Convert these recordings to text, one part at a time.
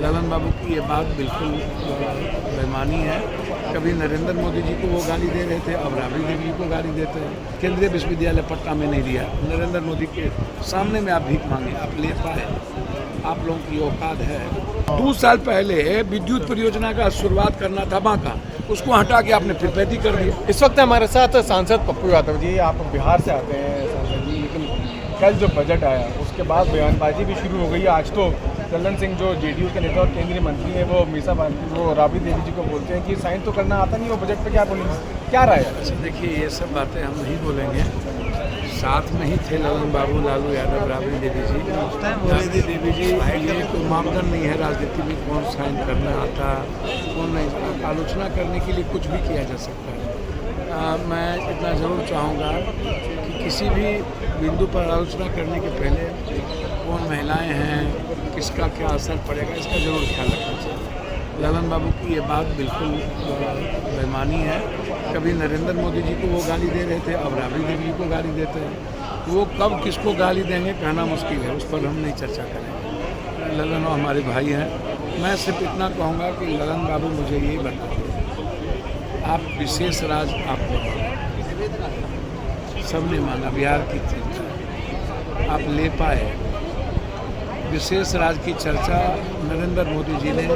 ललन बाबू की ये बात बिल्कुल बेईमानी है। कभी नरेंद्र मोदी जी को वो गाली दे रहे थे, अब राबड़ी देवी जी को गाली देते हैं। केंद्रीय विश्वविद्यालय पटना में नहीं दिया, नरेंद्र मोदी के सामने में आप भीख मांगे, आप ले पाए? आप लोगों की औकात है? 2 साल पहले विद्युत परियोजना का शुरुआत करना था बांका, उसको हटा के आपने फिर पैदी कर दिया। इस वक्त हमारे साथ सांसद पप्पू यादव जी, आप बिहार से आते हैं सांसद जी, लेकिन कल जो बजट आया उसके बाद बयानबाजी भी शुरू हो गई है। आज तो ललन सिंह जो जेडीयू के नेता और केंद्रीय मंत्री हैं वो मीसा भारती वो राबड़ी देवी जी को बोलते हैं कि साइन तो करना आता नहीं, वो बजट पे क्या बोलेंगे, क्या राय है? अच्छा देखिए, ये सब बातें हम नहीं बोलेंगे। साथ में ही थे ललन बाबू, लालू यादव, राबड़ी देवी जी। राबड़ी देवी जी ये कोई मापदंड नहीं है राजनीति में कौन साइन करना आता कौन नहीं। आलोचना करने के लिए कुछ भी किया जा सकता है। मैं इतना ज़रूर चाहूँगा कि किसी भी बिंदु पर आलोचना करने के पहले कौन महिलाएं हैं, किसका क्या असर पड़ेगा, इसका ज़रूर ख्याल रखना चाहिए। ललन बाबू की ये बात बिल्कुल बेईमानी है। कभी नरेंद्र मोदी जी को वो गाली दे रहे थे, अब राबड़ी देवी जी को गाली देते हैं। वो कब किसको गाली देंगे कहना मुश्किल है, उस पर हम नहीं चर्चा करेंगे। ललन हमारे भाई हैं। मैं सिर्फ इतना कहूँगा कि ललन बाबू मुझे यही बताते हैं, आप विशेष राज आपने सबने मांगा, बिहार की थी, आप ले पाए। विशेष राज की चर्चा नरेंद्र मोदी जी ने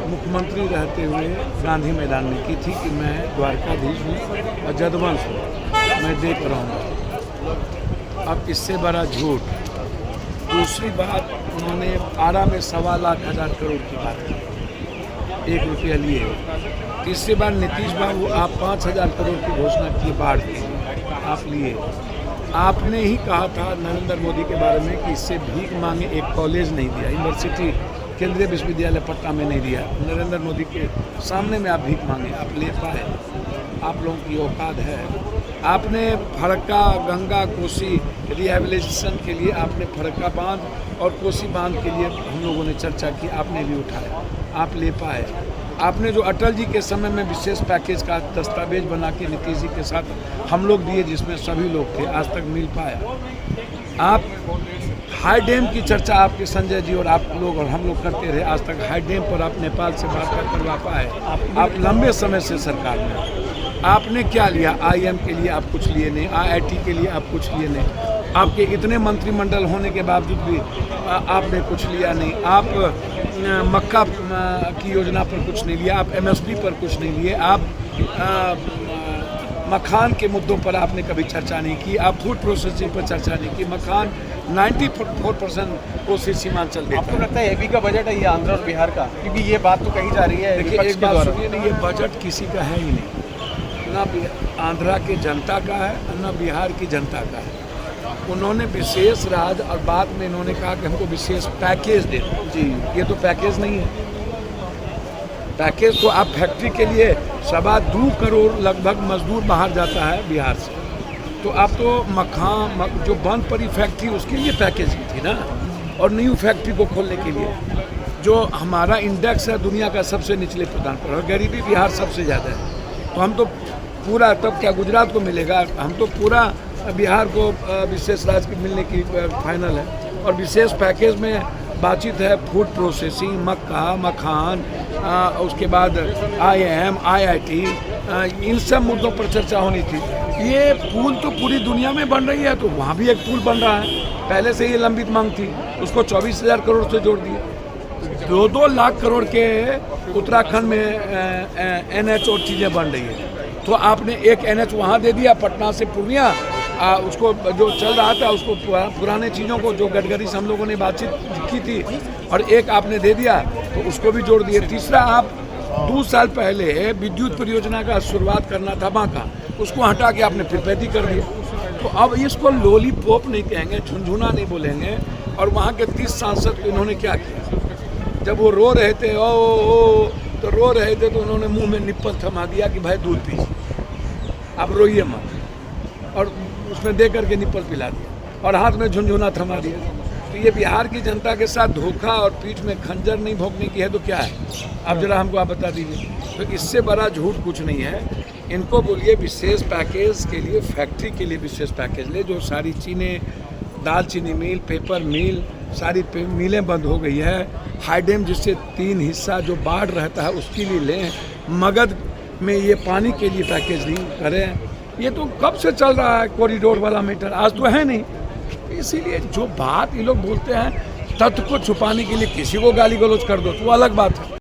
मुख्यमंत्री रहते हुए गांधी मैदान में की थी कि मैं द्वारकाधीश हूँ और जदवंश हूँ, मैं देख रहा हूँ। अब इससे बड़ा झूठ। दूसरी बात, उन्होंने आरा में 1.25 लाख करोड़ की बात की, 1 रुपया लिए। तीसरी बार नीतीश बाबू आप 5,000 करोड़ की घोषणा की बाढ़ की, आप लिए। आपने ही कहा था नरेंद्र मोदी के बारे में कि इससे भीख मांगे एक कॉलेज नहीं दिया, यूनिवर्सिटी केंद्रीय विश्वविद्यालय पटना में नहीं दिया। नरेंद्र मोदी के सामने में आप भीख मांगे, आप ले पाए? आप लोगों की औकात है? आपने फरक्का, गंगा, कोसी रिहेबिलिटेशन के लिए आपने फरक्का बांध और कोसी बांध के लिए हम लोगों ने चर्चा की, आपने भी उठाया, आप ले पाए? आपने जो अटल जी के समय में विशेष पैकेज का दस्तावेज बना के नीतीश जी के साथ हम लोग दिए, जिसमें सभी लोग थे, आज तक मिल पाया? आप हाई डैम की चर्चा आपके संजय जी और आप लोग और हम लोग करते रहे, आज तक हाई डैम पर आप नेपाल से बात करवा पाए? आप लंबे समय से सरकार में, आपने क्या लिया? IIM के लिए आप कुछ लिए नहीं, IIT के लिए आप कुछ लिए नहीं। आपके इतने मंत्रिमंडल होने के बावजूद भी आपने कुछ लिया नहीं। आप मक्का की योजना पर कुछ नहीं लिया, आप MSP पर कुछ नहीं लिए, आप मखान के मुद्दों पर आपने कभी चर्चा नहीं की, आप फूड प्रोसेसिंग पर चर्चा नहीं की। मखान 94% कोसी सीमांचल देता है। आपको लगता है एबी का बजट है ये आंध्र और बिहार का? क्योंकि ये बात तो कही जा रही है। देखिए, एक बात सुनिए ना, ये बजट किसी का है ही नहीं, ना आंध्रा की जनता का है ना बिहार की जनता का है। उन्होंने विशेष राज और बाद में इन्होंने कहा कि हमको विशेष पैकेज दे जी, ये तो पैकेज नहीं है। पैकेज तो आप फैक्ट्री के लिए 2.25 करोड़ लगभग मजदूर बाहर जाता है बिहार से, तो आप तो मखान जो बंद पड़ी फैक्ट्री उसके लिए पैकेज की थी ना, और न्यू फैक्ट्री को खोलने के लिए। जो हमारा इंडेक्स है दुनिया का सबसे निचले प्रदान पर, और गरीबी बिहार सबसे ज़्यादा है, तो हम तो पूरा, तब क्या गुजरात को मिलेगा? हम तो पूरा बिहार को विशेष राज्य की मिलने की फाइनल है। और विशेष पैकेज में बातचीत है फूड प्रोसेसिंग, मक्का, मखान, उसके बाद IIM, IIT, इन सब मुद्दों पर चर्चा होनी थी। ये पुल तो पूरी दुनिया में बन रही है, तो वहाँ भी एक पुल बन रहा है। पहले से ये लंबित मांग थी, उसको 24,000 करोड़ से जोड़ दिए। 2-2 लाख करोड़ के उत्तराखंड में NH और चीज़ें बन रही है, तो आपने एक NH वहाँ दे दिया, पटना से पूर्णिया, उसको जो चल रहा था उसको पुराने चीज़ों को जो गडकरी से हम लोगों ने बातचीत की थी, और एक आपने दे दिया तो उसको भी जोड़ दिए। तीसरा, आप 2 साल पहले विद्युत परियोजना का शुरुआत करना था बांका, उसको हटा के आपने फिर पैदी कर दिया। तो अब इसको लॉलीपॉप नहीं कहेंगे, झुनझुना नहीं बोलेंगे। और वहाँ के 30 सांसद को इन्होंने क्या किया? जब वो रो रहे थे तो रो रहे थे, तो उन्होंने मुंह में निप्पल थमा दिया कि भाई दूध पीजिए, आप रोइए मत, और उसमें दे करके निप्पल पिला दिया और हाथ में झुनझुना थमा दिया। तो ये बिहार की जनता के साथ धोखा और पीठ में खंजर नहीं भोंकने की है तो क्या है? अब जरा हमको आप बता दीजिए। तो इससे बड़ा झूठ कुछ नहीं है। इनको बोलिए विशेष पैकेज के लिए, फैक्ट्री के लिए विशेष पैकेज ले, जो सारी चीनी, दालचीनी मिल, पेपर मिल, सारी मिलें बंद हो गई है। हाई डैम जिससे 3 हिस्सा जो बाढ़ रहता है उसके लिए लें, मगध में ये पानी के लिए पैकेज नहीं करें। ये तो कब से चल रहा है कॉरिडोर वाला मैटर, आज तो है नहीं। इसीलिए जो बात ये लोग बोलते हैं तथ्य को छुपाने के लिए किसी को गाली गलौज कर दो तो अलग बात है।